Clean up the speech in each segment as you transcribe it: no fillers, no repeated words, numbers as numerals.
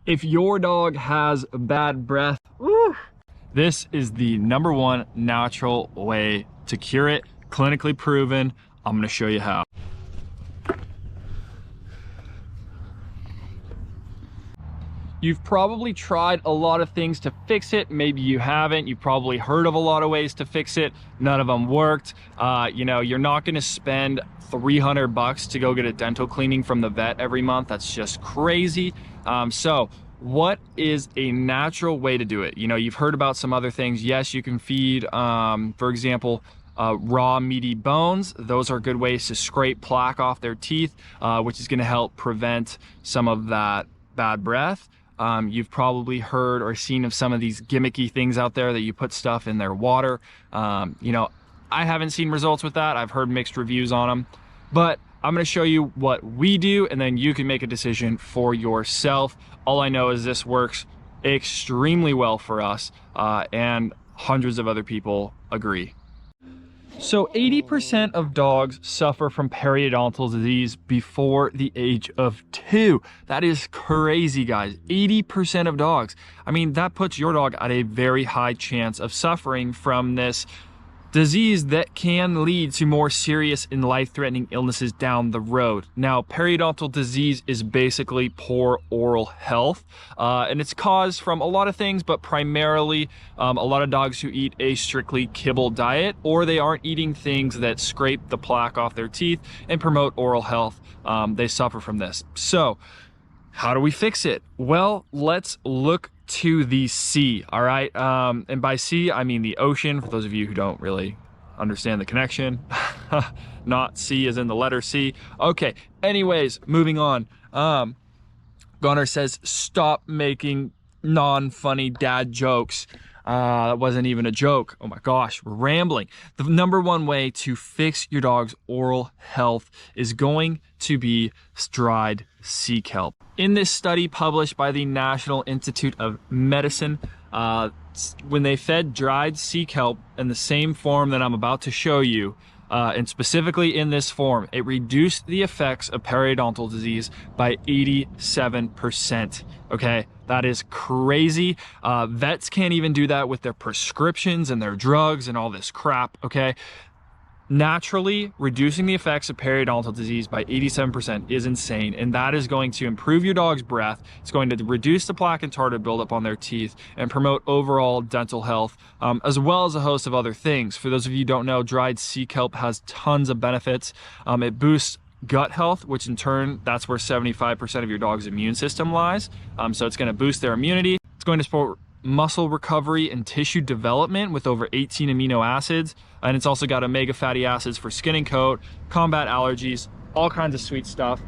If your dog has bad breath, woo, this is the #1 natural way to cure it, clinically proven. I'm gonna show you how. You've probably tried a lot of things to fix it. Maybe you haven't. You've probably heard of a lot of ways to fix it. None of them worked. You know, you're not gonna spend $300 to go get a dental cleaning from the vet every month. That's just crazy. So what is a natural way to do it? You know, you've heard about some other things. Yes, you can feed, for example, raw meaty bones. Those are good ways to scrape plaque off their teeth, which is gonna help prevent some of that bad breath. You've probably heard or seen of some of these gimmicky things out there that you put stuff in their water. You know, I haven't seen results with that. I've heard mixed reviews on them, but I'm gonna show you what we do and then you can make a decision for yourself. All I know is this works extremely well for us, and hundreds of other people agree. So 80% of dogs suffer from periodontal disease before the age of 2. That is crazy, guys. 80% of dogs. I mean, that puts your dog at a very high chance of suffering from this disease that can lead to more serious and life-threatening illnesses down the road. Now, periodontal disease is basically poor oral health, and it's caused from a lot of things, but primarily a lot of dogs who eat a strictly kibble diet, or they aren't eating things that scrape the plaque off their teeth and promote oral health. They suffer from this. So how do we fix it? Well, let's look to the sea, all right? And by sea, I mean the ocean, for those of you who don't really understand the connection. Not sea as in the letter C. Okay, anyways, moving on. Gunnar says, stop making non-funny dad jokes. That wasn't even a joke. Oh my gosh, we're rambling. The #1 way to fix your dog's oral health is going to be dried sea kelp. In this study published by the National Institute of Medicine, when they fed dried sea kelp in the same form that I'm about to show you, and specifically in this form, it reduced the effects of periodontal disease by 87%, okay? That is crazy. Vets can't even do that with their prescriptions and their drugs and all this crap, okay? Naturally, reducing the effects of periodontal disease by 87% is insane, and that is going to improve your dog's breath. It's going to reduce the plaque and tartar buildup on their teeth and promote overall dental health, as well as a host of other things. For those of you who don't know, dried sea kelp has tons of benefits. It boosts gut health, which in turn, that's where 75% of your dog's immune system lies. So it's going to boost their immunity. It's going to support muscle recovery and tissue development with over 18 amino acids. And it's also got omega fatty acids for skin and coat, combat allergies, all kinds of sweet stuff.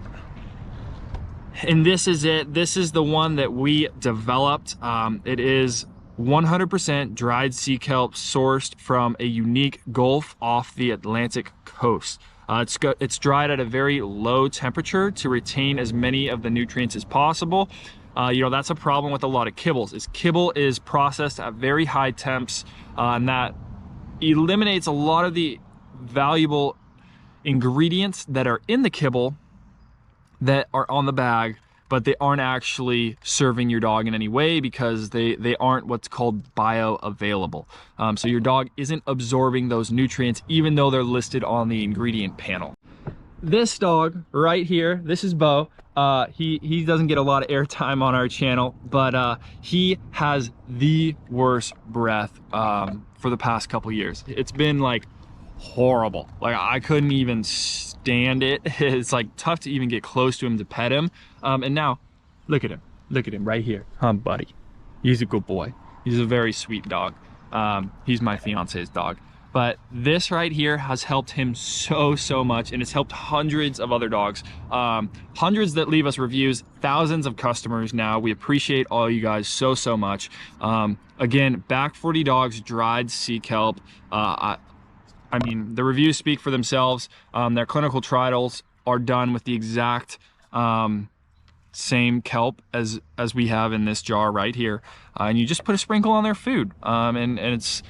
And this is it. This is the one that we developed. It is 100% dried sea kelp sourced from a unique gulf off the Atlantic coast. It's dried at a very low temperature to retain as many of the nutrients as possible. You know, that's a problem with a lot of kibbles. Kibble is processed at very high temps, and that eliminates a lot of the valuable ingredients that are in the kibble that are on the bag, but they aren't actually serving your dog in any way because they aren't what's called bioavailable. So your dog isn't absorbing those nutrients even though they're listed on the ingredient panel. This dog right here, this is Bo. He doesn't get a lot of airtime on our channel, but he has the worst breath for the past couple years. It's been like horrible. Like I couldn't even stand it. It's like tough to even get close to him to pet him. And now look at him right here, buddy. He's a good boy. He's a very sweet dog. He's my fiance's dog. But this right here has helped him so much, and it's helped hundreds of other dogs. Hundreds that leave us reviews, thousands of customers now. We appreciate all you guys so much. Again, Back 40 Dogs dried sea kelp. I mean, the reviews speak for themselves. Their clinical trials are done with the exact same kelp as we have in this jar right here. And you just put a sprinkle on their food. And it's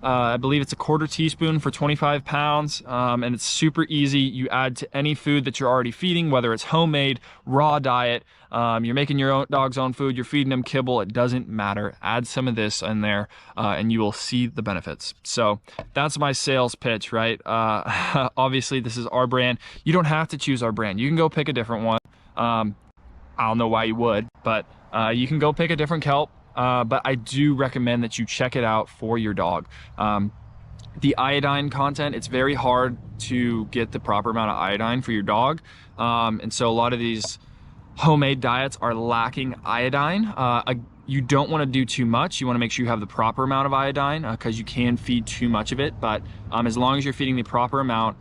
I believe it's a 1/4 teaspoon for 25 pounds, and it's super easy. You add to any food that you're already feeding, whether it's homemade, raw diet, you're making your own dog's own food, you're feeding them kibble, it doesn't matter. Add some of this in there, and you will see the benefits. So that's my sales pitch, right? Obviously, this is our brand. You don't have to choose our brand. You can go pick a different one. I don't know why you would, but you can go pick a different kelp. But I do recommend that you check it out for your dog. The iodine content, it's very hard to get the proper amount of iodine for your dog. And so a lot of these homemade diets are lacking iodine. You don't want to do too much. You want to make sure you have the proper amount of iodine because you can feed too much of it. But as long as you're feeding the proper amount,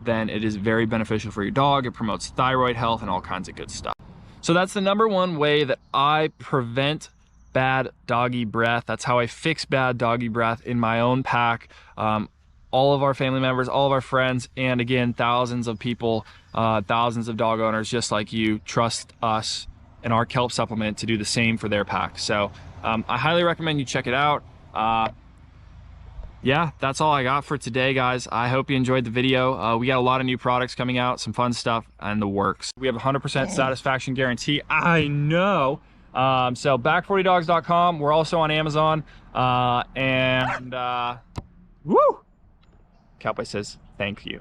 then it is very beneficial for your dog. It promotes thyroid health and all kinds of good stuff. So that's the #1 way that I prevent bad doggy breath. That's how I fix bad doggy breath in my own pack. All of our family members, all of our friends, and again, thousands of people, thousands of dog owners just like you trust us and our kelp supplement to do the same for their pack. So I highly recommend you check it out. Yeah, that's all I got for today, guys. I hope you enjoyed the video. We got a lot of new products coming out, some fun stuff in the works. We have a 100% satisfaction guarantee. I know. So back40dogs.com. We're also on Amazon. Woo! Cowboy says, thank you.